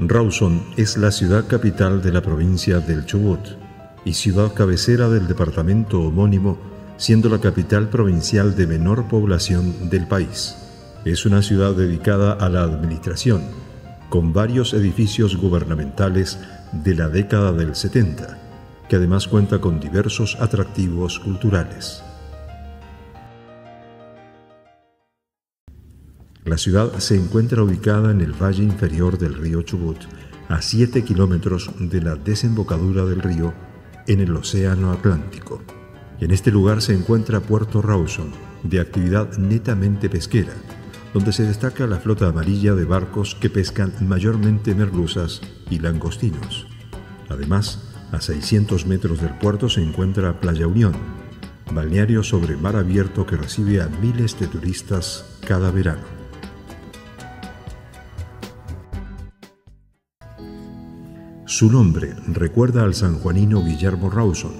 Rawson es la ciudad capital de la provincia del Chubut y ciudad cabecera del departamento homónimo, siendo la capital provincial de menor población del país. Es una ciudad dedicada a la administración, con varios edificios gubernamentales de la década del 70, que además cuenta con diversos atractivos culturales. La ciudad se encuentra ubicada en el valle inferior del río Chubut, a 7 kilómetros de la desembocadura del río en el Océano Atlántico. En este lugar se encuentra Puerto Rawson, de actividad netamente pesquera, donde se destaca la flota amarilla de barcos que pescan mayormente merluzas y langostinos. Además, a 600 metros del puerto se encuentra Playa Unión, balneario sobre mar abierto que recibe a miles de turistas cada verano. Su nombre recuerda al sanjuanino Guillermo Rawson,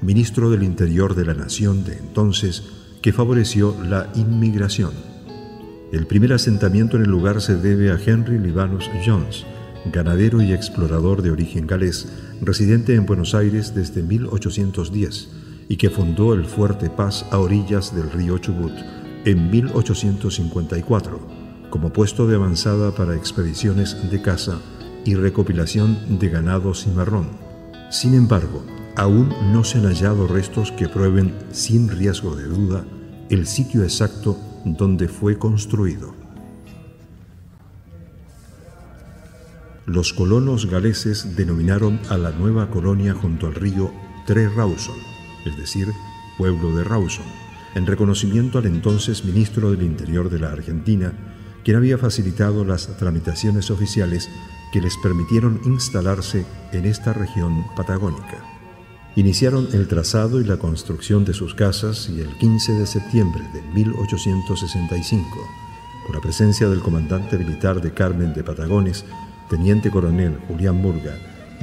ministro del Interior de la Nación de entonces, que favoreció la inmigración. El primer asentamiento en el lugar se debe a Henry Libanus Jones, ganadero y explorador de origen galés, residente en Buenos Aires desde 1810 y que fundó el Fuerte Paz a orillas del río Chubut en 1854 como puesto de avanzada para expediciones de caza y recopilación de ganado cimarrón. Sin embargo, aún no se han hallado restos que prueben sin riesgo de duda el sitio exacto donde fue construido. Los colonos galeses denominaron a la nueva colonia junto al río Tre Rawson, es decir, pueblo de Rawson, en reconocimiento al entonces ministro del Interior de la Argentina, quien había facilitado las tramitaciones oficiales que les permitieron instalarse en esta región patagónica. Iniciaron el trazado y la construcción de sus casas y el 15 de septiembre de 1865, con la presencia del comandante militar de Carmen de Patagones, teniente coronel Julián Murga,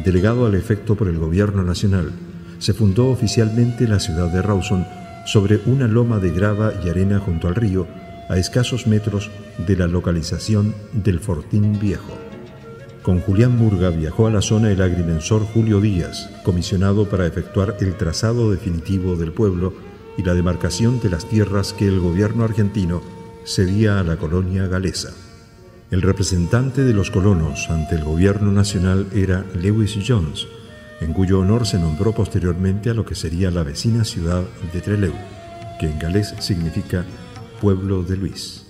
delegado al efecto por el gobierno nacional, se fundó oficialmente la ciudad de Rawson sobre una loma de grava y arena junto al río, a escasos metros de la localización del Fortín Viejo. Con Julián Murga viajó a la zona el agrimensor Julio Díaz, comisionado para efectuar el trazado definitivo del pueblo y la demarcación de las tierras que el gobierno argentino cedía a la colonia galesa. El representante de los colonos ante el gobierno nacional era Lewis Jones, en cuyo honor se nombró posteriormente a lo que sería la vecina ciudad de Trelew, que en galés significa pueblo de Luis.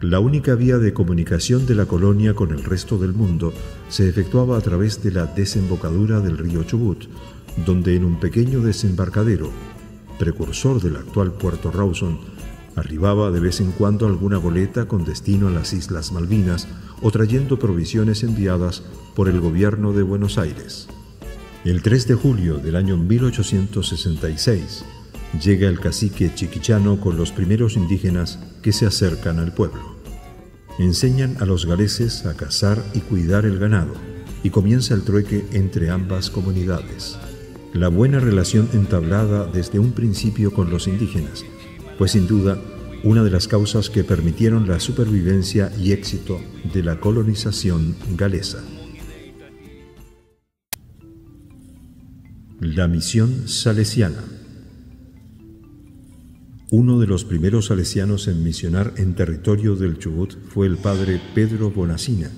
La única vía de comunicación de la colonia con el resto del mundo se efectuaba a través de la desembocadura del río Chubut, donde en un pequeño desembarcadero, precursor del actual Puerto Rawson, arribaba de vez en cuando alguna goleta con destino a las Islas Malvinas o trayendo provisiones enviadas por el gobierno de Buenos Aires. El 3 de julio del año 1866 llega el cacique chiquichano con los primeros indígenas que se acercan al pueblo. Enseñan a los galeses a cazar y cuidar el ganado y comienza el trueque entre ambas comunidades. La buena relación entablada desde un principio con los indígenas fue sin duda una de las causas que permitieron la supervivencia y éxito de la colonización galesa. La misión salesiana. Uno de los primeros salesianos en misionar en territorio del Chubut fue el padre Pedro Bonacina,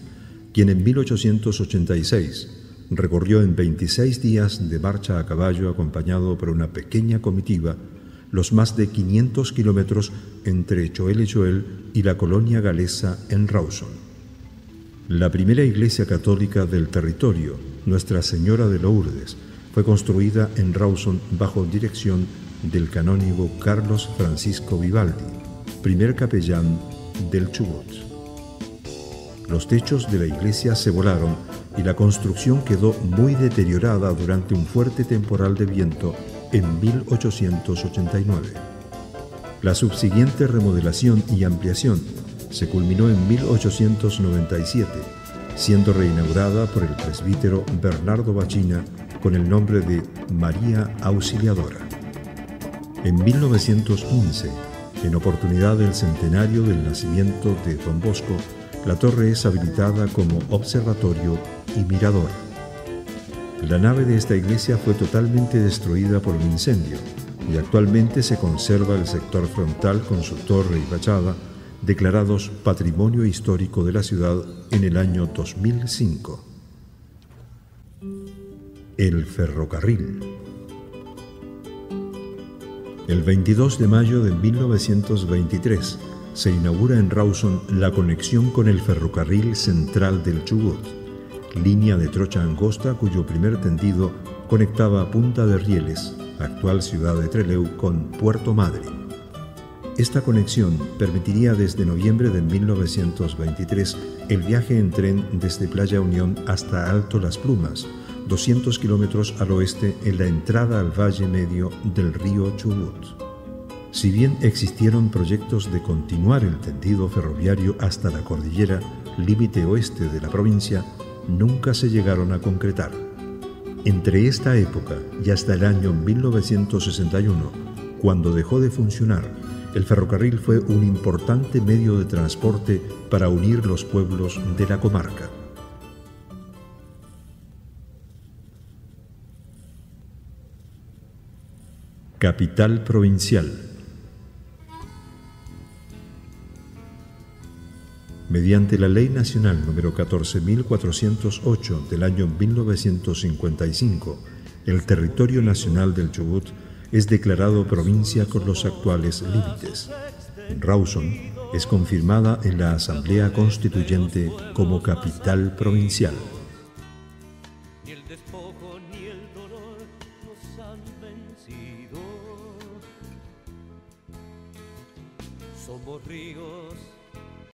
quien en 1886 recorrió en 26 días de marcha a caballo acompañado por una pequeña comitiva los más de 500 kilómetros entre Choel y la colonia galesa en Rawson. La primera iglesia católica del territorio, Nuestra Señora de Lourdes, fue construida en Rawson bajo dirección del canónigo Carlos Francisco Vivaldi, primer capellán del Chubut. Los techos de la iglesia se volaron y la construcción quedó muy deteriorada durante un fuerte temporal de viento en 1889. La subsiguiente remodelación y ampliación se culminó en 1897, siendo reinaugurada por el presbítero Bernardo Bachina con el nombre de María Auxiliadora. En 1915, En oportunidad del centenario del nacimiento de Don Bosco, la torre es habilitada como observatorio y mirador. La nave de esta iglesia fue totalmente destruida por un incendio y actualmente se conserva el sector frontal con su torre y fachada, declarados Patrimonio Histórico de la ciudad en el año 2005. El ferrocarril. El 22 de mayo de 1923 se inaugura en Rawson la conexión con el ferrocarril central del Chubut, línea de trocha angosta cuyo primer tendido conectaba Punta de Rieles, actual ciudad de Trelew, con Puerto Madryn. Esta conexión permitiría desde noviembre de 1923 el viaje en tren desde Playa Unión hasta Alto Las Plumas, 200 kilómetros al oeste en la entrada al valle medio del río Chubut. Si bien existieron proyectos de continuar el tendido ferroviario hasta la cordillera, límite oeste de la provincia, nunca se llegaron a concretar. Entre esta época y hasta el año 1961, cuando dejó de funcionar, el ferrocarril fue un importante medio de transporte para unir los pueblos de la comarca. Capital provincial. Mediante la Ley Nacional número 14.408 del año 1955, el territorio nacional del Chubut es declarado provincia con los actuales límites. Rawson es confirmada en la Asamblea Constituyente como capital provincial.